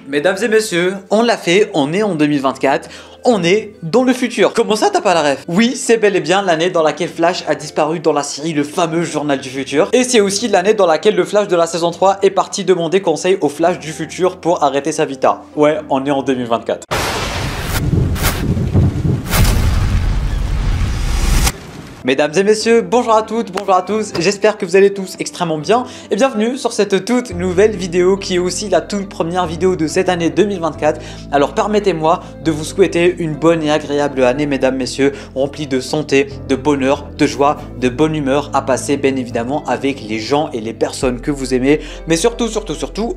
Mesdames et messieurs, on l'a fait, on est en 2024, on est dans le futur. Comment ça t'as pas la ref? Oui, c'est bel et bien l'année dans laquelle Flash a disparu dans la série Le fameux Journal du Futur. Et c'est aussi l'année dans laquelle le Flash de la saison 3 est parti demander conseil au Flash du futur pour arrêter sa vita. Ouais, on est en 2024. Mesdames et messieurs, bonjour à toutes, bonjour à tous, j'espère que vous allez tous extrêmement bien et bienvenue sur cette toute nouvelle vidéo qui est aussi la toute première vidéo de cette année 2024. Alors permettez-moi de vous souhaiter une bonne et agréable année mesdames, messieurs, remplie de santé, de bonheur, de joie, de bonne humeur à passer bien évidemment avec les gens et les personnes que vous aimez, mais surtout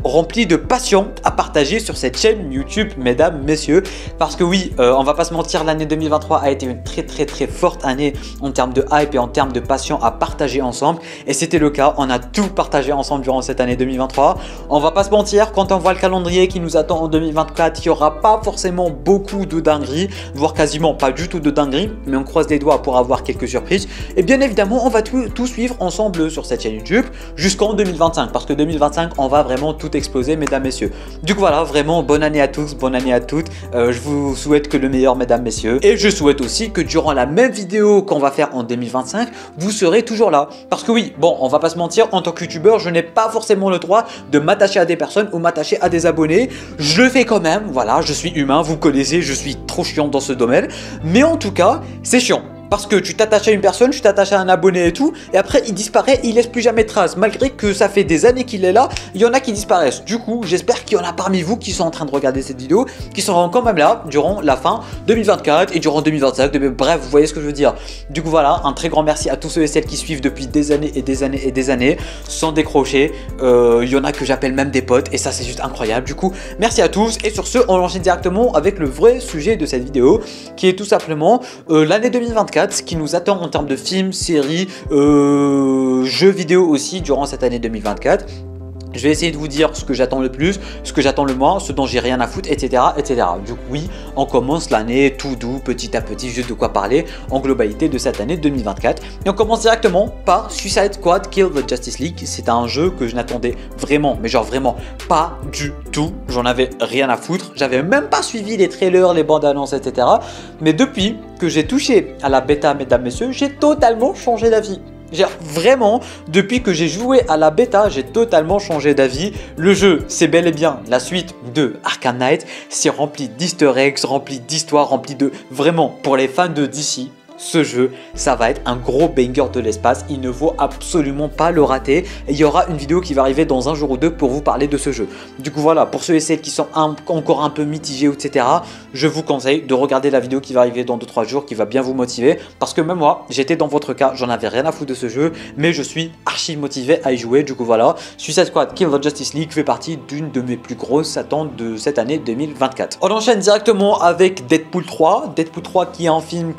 remplie de passion à partager sur cette chaîne YouTube mesdames, messieurs, parce que oui, on va pas se mentir, l'année 2023 a été une très forte année en termes de hype et en termes de passion à partager ensemble, et c'était le cas, on a tout partagé ensemble durant cette année 2023. On va pas se mentir, quand on voit le calendrier qui nous attend en 2024, il y aura pas forcément beaucoup de dingueries, voire quasiment pas du tout de dingueries, mais on croise les doigts pour avoir quelques surprises. Et bien évidemment on va tout suivre ensemble sur cette chaîne YouTube jusqu'en 2025, parce que 2025 on va vraiment tout exploser mesdames, messieurs. Du coup voilà, vraiment bonne année à tous, bonne année à toutes, je vous souhaite que le meilleur mesdames, messieurs, et je souhaite aussi que durant la même vidéo qu'on va faire en 2025, vous serez toujours là. Parce que oui, bon, on va pas se mentir, en tant que youtubeur, je n'ai pas forcément le droit de m'attacher à des personnes ou m'attacher à des abonnés. Je le fais quand même, voilà, je suis humain, vous connaissez, je suis trop chiant dans ce domaine. Mais en tout cas, c'est chiant. Parce que tu t'attaches à une personne, tu t'attaches à un abonné et tout, et après il disparaît, il laisse plus jamais de traces. Malgré que ça fait des années qu'il est là, il y en a qui disparaissent. Du coup, j'espère qu'il y en a parmi vous qui sont en train de regarder cette vidéo, qui seront quand même là durant la fin 2024 et durant 2025. Bref, vous voyez ce que je veux dire. Du coup, voilà, un très grand merci à tous ceux et celles qui suivent depuis des années et des années et des années, sans décrocher. Il y en a que j'appelle même des potes, et ça c'est juste incroyable. Du coup, merci à tous, et sur ce, on enchaîne directement avec le vrai sujet de cette vidéo, qui est tout simplement l'année 2024. Ce qui nous attend en termes de films, séries, jeux vidéo aussi durant cette année 2024. Je vais essayer de vous dire ce que j'attends le plus, ce que j'attends le moins, ce dont j'ai rien à foutre, etc. etc. Du coup, oui, on commence l'année tout doux, petit à petit, juste de quoi parler en globalité de cette année 2024. Et on commence directement par Suicide Squad Kill the Justice League. C'est un jeu que je n'attendais vraiment, mais genre vraiment pas du tout. J'en avais rien à foutre. J'avais même pas suivi les trailers, les bandes annonces, etc. Mais depuis que j'ai touché à la bêta, mesdames, messieurs, j'ai totalement changé d'avis. Vraiment, depuis que j'ai joué à la bêta, j'ai totalement changé d'avis. Le jeu, c'est bel et bien la suite de Arkham Knight. C'est rempli d'easter eggs, rempli d'histoires, rempli de... Vraiment, pour les fans de DC, ce jeu, ça va être un gros banger de l'espace. Il ne faut absolument pas le rater. Et il y aura une vidéo qui va arriver dans un jour ou deux pour vous parler de ce jeu. Du coup, voilà, pour ceux et celles qui sont encore un peu mitigés, etc., je vous conseille de regarder la vidéo qui va arriver dans 2-3 jours, qui va bien vous motiver. Parce que même moi, j'étais dans votre cas, j'en avais rien à foutre de ce jeu, mais je suis archi motivé à y jouer. Du coup, voilà, Suicide Squad Kill the Justice League fait partie d'une de mes plus grosses attentes de cette année 2024. On enchaîne directement avec Deadpool 3. Deadpool 3 qui est un film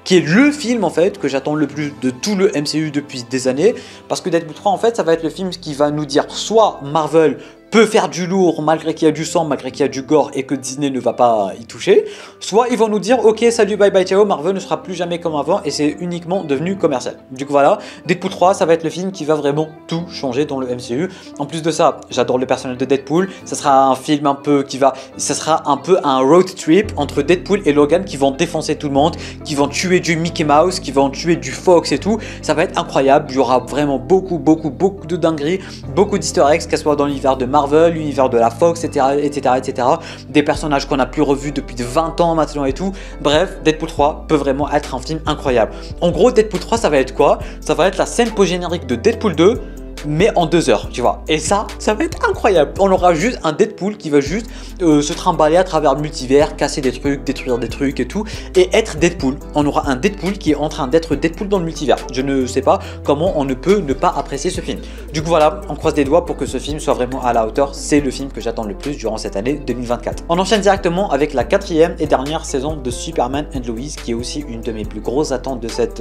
qui est le film en fait que j'attends le plus de tout le MCU depuis des années, parce que Deadpool 3 en fait ça va être le film qui va nous dire soit Marvel peut faire du lourd malgré qu'il y a du sang, malgré qu'il y a du gore et que Disney ne va pas y toucher, soit ils vont nous dire ok salut bye bye ciao, Marvel ne sera plus jamais comme avant et c'est uniquement devenu commercial. Du coup voilà, Deadpool 3 ça va être le film qui va vraiment tout changer dans le MCU. En plus de ça, j'adore le personnage de Deadpool, ça sera un film un peu ça sera un peu un road trip entre Deadpool et Logan qui vont défoncer tout le monde, qui vont tuer du Mickey Mouse, qui vont tuer du Fox et tout. Ça va être incroyable, il y aura vraiment beaucoup de dingueries, beaucoup d'easter eggs, qu'elle soit dans l'univers de Marvel, l'univers de la Fox, etc. Des personnages qu'on n'a plus revus depuis 20 ans maintenant et tout. Bref, Deadpool 3 peut vraiment être un film incroyable. En gros, Deadpool 3, ça va être quoi? Ça va être la scène post-générique de Deadpool 2, mais en 2 heures, tu vois. Et ça va être incroyable. On aura juste un Deadpool qui va juste se trimballer à travers le multivers, casser des trucs, détruire des trucs et tout, et être Deadpool. On aura un Deadpool qui est en train d'être Deadpool dans le multivers. Je ne sais pas comment on ne peut ne pas apprécier ce film. Du coup voilà, on croise des doigts pour que ce film soit vraiment à la hauteur. C'est le film que j'attends le plus durant cette année 2024. On enchaîne directement avec la 4e et dernière saison de Superman and Lois, qui est aussi une de mes plus grosses attentes de cette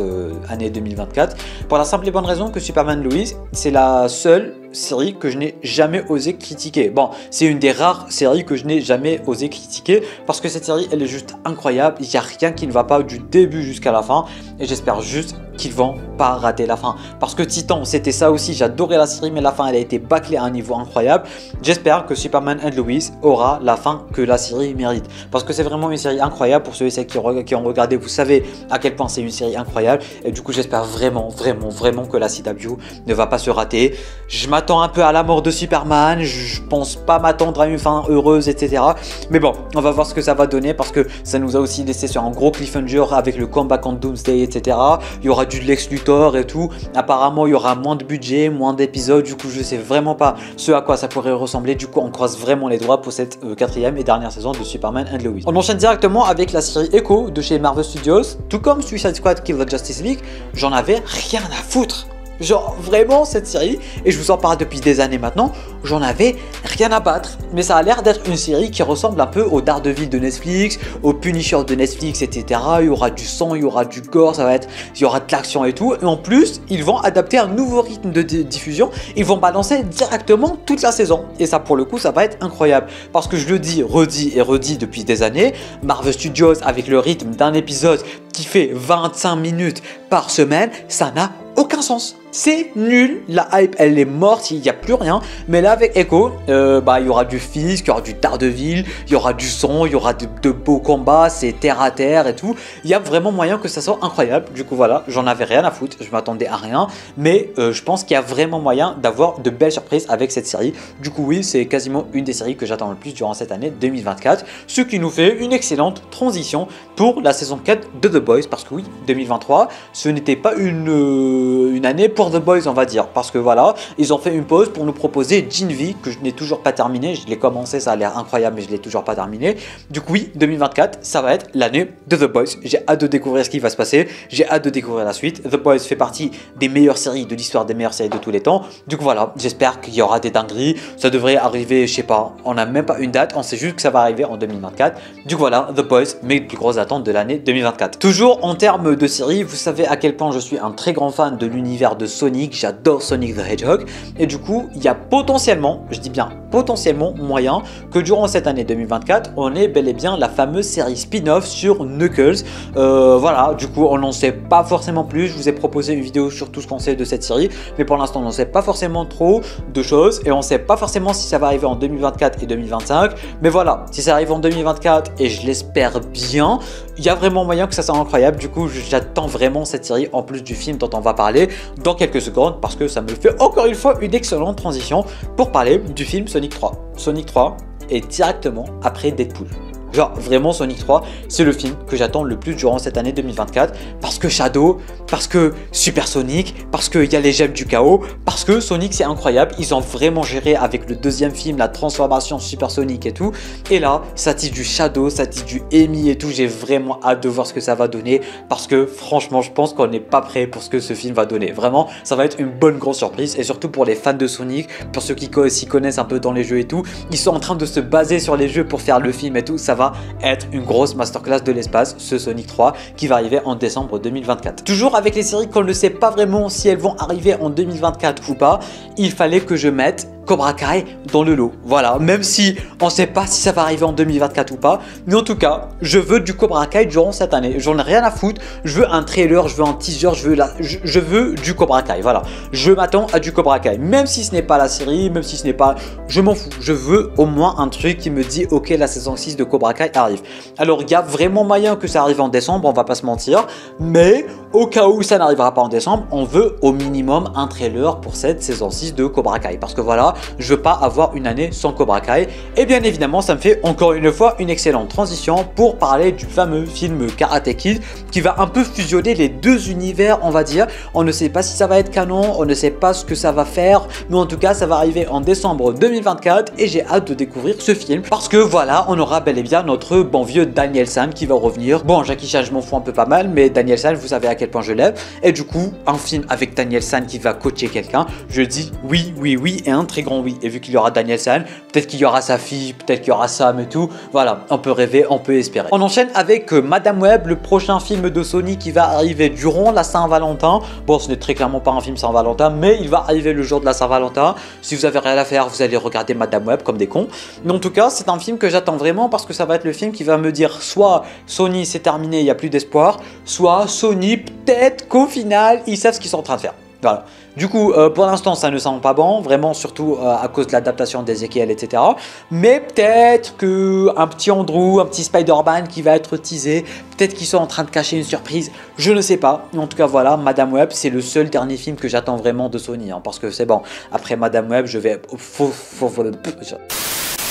année 2024. Pour la simple et bonne raison que Superman Lois, c'est la seule série que je n'ai jamais osé critiquer. Bon, c'est une des rares séries que je n'ai jamais osé critiquer parce que cette série, elle est juste incroyable. Il n'y a rien qui ne va pas du début jusqu'à la fin et j'espère juste qu'ils vont pas rater la fin. Parce que Titan, c'était ça aussi. J'adorais la série, mais la fin, elle a été bâclée à un niveau incroyable. J'espère que Superman and Lois aura la fin que la série mérite. Parce que c'est vraiment une série incroyable. Pour ceux et celles qui ont regardé, vous savez à quel point c'est une série incroyable. Et du coup, j'espère vraiment que la CW ne va pas se rater. Je m'attends un peu à la mort de Superman. Je pense pas m'attendre à une fin heureuse, etc. Mais bon, on va voir ce que ça va donner parce que ça nous a aussi laissé sur un gros cliffhanger avec le combat contre Doomsday, etc. Il y aura du Lex Luthor et tout. Apparemment, il y aura moins de budget, moins d'épisodes. Du coup, je sais vraiment pas ce à quoi ça pourrait ressembler. Du coup, on croise vraiment les doigts pour cette quatrième et dernière saison de Superman and Lois. On enchaîne directement avec la série Echo de chez Marvel Studios. Tout comme Suicide Squad Kill the Justice League, j'en avais rien à foutre. Genre vraiment cette série, et je vous en parle depuis des années maintenant, j'en avais rien à battre. Mais ça a l'air d'être une série qui ressemble un peu au Daredevil de Netflix, au Punisher de Netflix, etc. Il y aura du sang, il y aura du gore, il y aura de l'action et tout. Et en plus, ils vont adapter un nouveau rythme de diffusion. Ils vont balancer directement toute la saison. Et ça, pour le coup, ça va être incroyable. Parce que je le dis, redis et redis depuis des années, Marvel Studios, avec le rythme d'un épisode qui fait 25 minutes par semaine, ça n'a aucun sens. C'est nul, la hype elle est morte, il n'y a plus rien. Mais là avec Echo, il y aura du Fisk, il y aura du Daredevil, il y aura du son, il y aura de beaux combats, c'est terre à terre et tout. Il y a vraiment moyen que ça soit incroyable. Du coup voilà, j'en avais rien à foutre, je m'attendais à rien. Mais je pense qu'il y a vraiment moyen d'avoir de belles surprises avec cette série. Du coup oui, c'est quasiment une des séries que j'attends le plus durant cette année 2024. Ce qui nous fait une excellente transition pour la saison 4 de The Boys. Parce que oui, 2023, ce n'était pas une année pour The Boys, on va dire, parce que voilà, ils ont fait une pause pour nous proposer Gen V, que je n'ai toujours pas terminé. Je l'ai commencé, ça a l'air incroyable, mais je l'ai toujours pas terminé. Du coup oui, 2024, ça va être l'année de The Boys. J'ai hâte de découvrir ce qui va se passer, j'ai hâte de découvrir la suite. The Boys fait partie des meilleures séries de l'histoire, des meilleures séries de tous les temps. Du coup voilà, j'espère qu'il y aura des dingueries. Ça devrait arriver, je sais pas, on n'a même pas une date, on sait juste que ça va arriver en 2024. Du coup voilà, The Boys, mes plus grosses attentes de l'année 2024. Toujours en termes de séries, vous savez à quel point je suis un très grand fan de l'univers de Sonic. J'adore Sonic the Hedgehog et du coup il y a potentiellement, je dis bien potentiellement, moyen que durant cette année 2024 on ait bel et bien la fameuse série spin-off sur Knuckles. Voilà, du coup on n'en sait pas forcément plus. Je vous ai proposé une vidéo sur tout ce qu'on sait de cette série, mais pour l'instant on n'en sait pas forcément trop de choses et on sait pas forcément si ça va arriver en 2024 et 2025. Mais voilà, si ça arrive en 2024 et je l'espère bien, il y a vraiment moyen que ça soit incroyable. Du coup j'attends vraiment cette série en plus du film dont on va parler dans quelques secondes, parce que ça me fait encore une fois une excellente transition pour parler du film Sonic 3. Sonic 3 est directement après Deadpool. Genre vraiment Sonic 3, c'est le film que j'attends le plus durant cette année 2024 parce que Shadow, parce que Super Sonic, parce qu'il y a les gemmes du chaos, parce que Sonic c'est incroyable. Ils ont vraiment géré avec le deuxième film la transformation Super Sonic et tout. Et là, ça tisse du Shadow, ça tisse du Amy et tout. J'ai vraiment hâte de voir ce que ça va donner parce que franchement, je pense qu'on n'est pas prêt pour ce que ce film va donner. Vraiment, ça va être une bonne grosse surprise et surtout pour les fans de Sonic, pour ceux qui s'y connaissent un peu dans les jeux et tout. Ils sont en train de se baser sur les jeux pour faire le film et tout. Ça va être une grosse masterclass de l'espace, ce Sonic 3 qui va arriver en décembre 2024. Toujours avec les séries qu'on ne sait pas vraiment si elles vont arriver en 2024 ou pas, il fallait que je mette Cobra Kai dans le lot. Voilà, même si on ne sait pas si ça va arriver en 2024 ou pas, mais en tout cas, je veux du Cobra Kai durant cette année. J'en ai rien à foutre. Je veux un trailer, je veux un teaser, je veux du Cobra Kai. Voilà, je m'attends à du Cobra Kai, même si ce n'est pas la série, même si ce n'est pas, je m'en fous. Je veux au moins un truc qui me dit ok, la saison 6 de Cobra Kai arrive. Alors il y a vraiment moyen que ça arrive en décembre, on va pas se mentir, mais au cas où ça n'arrivera pas en décembre, on veut au minimum un trailer pour cette saison 6 de Cobra Kai, parce que voilà, je veux pas avoir une année sans Cobra Kai. Et bien évidemment, ça me fait encore une fois une excellente transition pour parler du fameux film Karate Kid qui va un peu fusionner les deux univers, on va dire. On ne sait pas si ça va être canon, on ne sait pas ce que ça va faire, mais en tout cas, ça va arriver en décembre 2024 et j'ai hâte de découvrir ce film parce que voilà, on aura bel et bien bien notre bon vieux Daniel San qui va revenir. Bon, Jackie Chan, je m'en fous un peu pas mal, mais Daniel San, vous savez à quel point je l'aime. Et du coup, un film avec Daniel San qui va coacher quelqu'un, je dis oui, oui, oui, et un très grand oui. Et vu qu'il y aura Daniel San, peut-être qu'il y aura sa fille, peut-être qu'il y aura Sam et tout. Voilà, on peut rêver, on peut espérer. On enchaîne avec Madame Web, le prochain film de Sony qui va arriver durant la Saint-Valentin. Bon, ce n'est très clairement pas un film Saint-Valentin, mais il va arriver le jour de la Saint-Valentin. Si vous avez rien à faire, vous allez regarder Madame Web comme des cons. Mais en tout cas, c'est un film que j'attends vraiment parce que ça va être le film qui va me dire soit Sony c'est terminé, il n'y a plus d'espoir, soit Sony peut-être qu'au final ils savent ce qu'ils sont en train de faire. Voilà. Du coup, pour l'instant, ça ne sent pas bon, vraiment, surtout à cause de l'adaptation d'Ezekiel, etc. Mais peut-être qu'un petit Andrew, un petit Spider-Man qui va être teasé, peut-être qu'ils sont en train de cacher une surprise, je ne sais pas. En tout cas, voilà, Madame Web, c'est le seul dernier film que j'attends vraiment de Sony, hein, parce que c'est bon. Après Madame Web, je vais...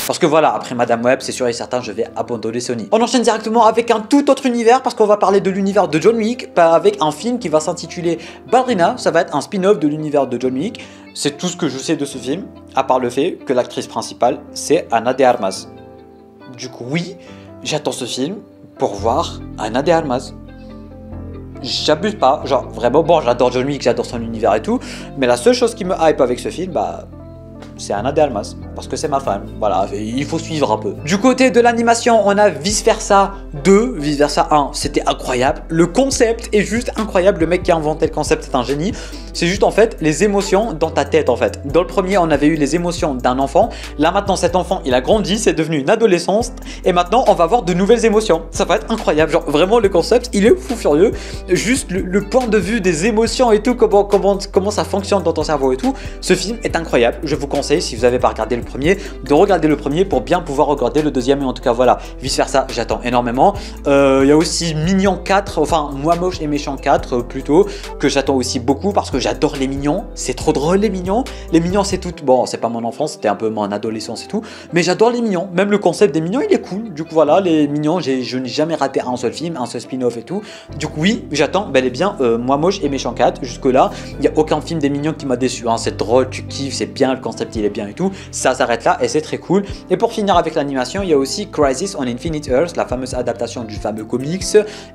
Parce que voilà, après Madame Web, c'est sûr et certain, je vais abandonner Sony. On enchaîne directement avec un tout autre univers parce qu'on va parler de l'univers de John Wick, avec un film qui va s'intituler Ballerina. Ça va être un spin-off de l'univers de John Wick. C'est tout ce que je sais de ce film, à part le fait que l'actrice principale, c'est Ana de Armas. Du coup, oui, j'attends ce film pour voir Ana de Armas. J'abuse pas, genre vraiment, bon, j'adore John Wick, j'adore son univers et tout, mais la seule chose qui me hype avec ce film, bah... c'est Ana de Armas, parce que c'est ma femme, voilà, il faut suivre un peu. Du côté de l'animation, on a Vice Versa 2, Vice Versa 1, c'était incroyable. Le concept est juste incroyable, le mec qui a inventé le concept est un génie. C'est juste en fait les émotions dans ta tête en fait. Dans le premier, on avait eu les émotions d'un enfant, là maintenant cet enfant, il a grandi, c'est devenu une adolescence, et maintenant on va avoir de nouvelles émotions. Ça va être incroyable, genre vraiment le concept, il est fou furieux. Juste le point de vue des émotions et tout, comment ça fonctionne dans ton cerveau et tout, ce film est incroyable, je vous conseille, si vous n'avez pas regardé le premier, de regarder le premier pour bien pouvoir regarder le deuxième. Et en tout cas voilà, Vice Versa, j'attends énormément. Il y a aussi Mignon 4, enfin Moi Moche et Méchant 4 plutôt, que j'attends aussi beaucoup parce que j'adore les Mignons. C'est trop drôle les Mignons. Les Mignons c'est tout, bon c'est pas mon enfance, c'était un peu mon adolescence et tout, mais j'adore les Mignons. Même le concept des Mignons il est cool. Du coup voilà, les Mignons, je n'ai jamais raté un seul film, un seul spin-off et tout. Du coup oui, j'attends bel et bien Moi Moche et Méchant 4. Jusque là, il n'y a aucun film des Mignons qui m'a déçu, hein. C'est drôle, tu kiffes, c'est bien, le concept il est bien et tout, ça s'arrête là et c'est très cool. Et pour finir avec l'animation, il y a aussi Crisis on Infinite Earths, la fameuse adaptation du fameux comics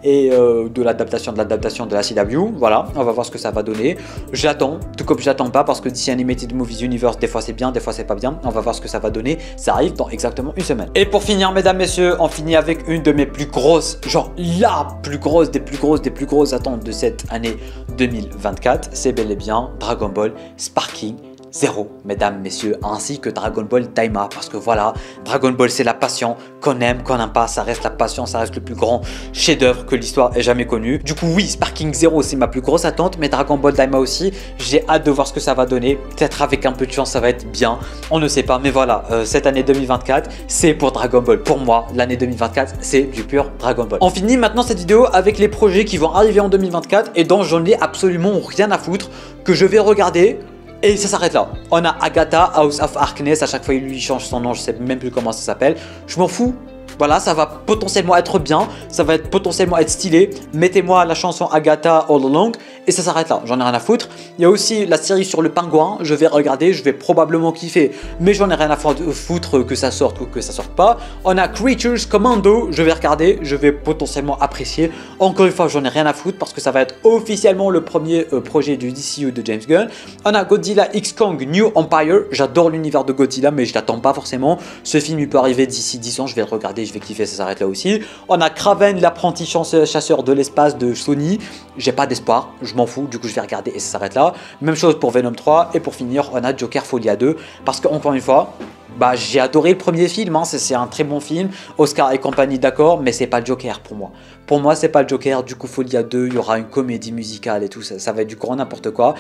et de l'adaptation de la CW. Voilà, on va voir ce que ça va donner. J'attends, tout comme j'attends pas parce que DC Animated Movies Universe, des fois c'est bien, des fois c'est pas bien. On va voir ce que ça va donner. Ça arrive dans exactement une semaine. Et pour finir, mesdames, messieurs, on finit avec une de mes plus grosses, genre la plus grosse des plus grosses attentes de cette année 2024. C'est bel et bien Dragon Ball Sparking Zero, mesdames, messieurs, ainsi que Dragon Ball Daima, parce que voilà, Dragon Ball c'est la passion, qu'on aime, qu'on n'aime pas, ça reste la passion, ça reste le plus grand chef-d'œuvre que l'histoire ait jamais connu. Du coup oui, Sparking Zero c'est ma plus grosse attente, mais Dragon Ball Daima aussi, j'ai hâte de voir ce que ça va donner, peut-être avec un peu de chance ça va être bien, on ne sait pas, mais voilà, cette année 2024 c'est pour Dragon Ball, pour moi l'année 2024 c'est du pur Dragon Ball. On finit maintenant cette vidéo avec les projets qui vont arriver en 2024 et dont j'en ai absolument rien à foutre, que je vais regarder. Et ça s'arrête là. On a Agatha, House of Harkness, à chaque fois il lui change son nom, je sais même plus comment ça s'appelle. Je m'en fous. Voilà, ça va potentiellement être bien, ça va potentiellement être stylé. Mettez-moi la chanson Agatha All Along et ça s'arrête là, j'en ai rien à foutre. Il y a aussi la série sur le pingouin, je vais regarder, je vais probablement kiffer, mais j'en ai rien à foutre que ça sorte ou que ça sorte pas. On a Creatures Commando, je vais regarder, je vais potentiellement apprécier. Encore une fois, j'en ai rien à foutre parce que ça va être officiellement le premier projet du DCU de James Gunn. On a Godzilla X Kong New Empire, j'adore l'univers de Godzilla, mais je l'attends pas forcément. Ce film il peut arriver d'ici 10 ans, je vais le regarder, je vais kiffer, ça s'arrête là aussi. On a Kraven, l'apprenti chasseur de l'espace de Sony. J'ai pas d'espoir, je m'en fous, du coup je vais regarder et ça s'arrête là. Même chose pour Venom 3. Et pour finir, on a Joker Folia 2. Parce que encore une fois, bah, j'ai adoré le premier film, hein, c'est un très bon film. Oscar et compagnie, d'accord, mais c'est pas le Joker pour moi. Pour moi, c'est pas le Joker. Du coup, Folia 2, il y aura une comédie musicale et tout, ça va être du grand n'importe quoi.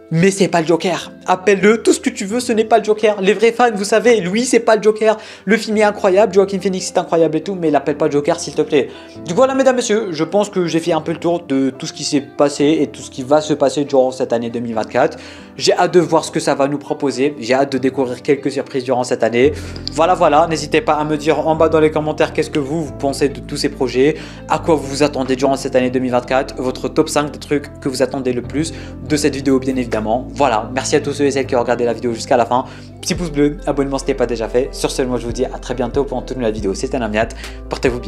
Mais c'est pas le Joker. Appelle-le tout ce que tu veux, ce n'est pas le Joker. Les vrais fans, vous savez, lui, c'est pas le Joker. Le film est incroyable, Joaquin Phoenix est incroyable et tout, mais l'appelle pas Joker, s'il te plaît. Du coup, voilà, mesdames, messieurs, je pense que j'ai fait un peu le tour de tout ce qui s'est passé et tout ce qui va se passer durant cette année 2024. J'ai hâte de voir ce que ça va nous proposer. J'ai hâte de découvrir quelques surprises durant cette année. Voilà, n'hésitez pas à me dire en bas dans les commentaires qu'est-ce que vous pensez de tous ces projets, à quoi vous vous attendez durant cette année 2024, votre top 5 des trucs que vous attendez le plus de cette vidéo bien évidemment. Voilà, merci à tous ceux et celles qui ont regardé la vidéo jusqu'à la fin. Petit pouce bleu, abonnement si ce n'est pas déjà fait. Sur ce, moi je vous dis à très bientôt pour une toute nouvelle vidéo. C'était Namiat, portez-vous bien.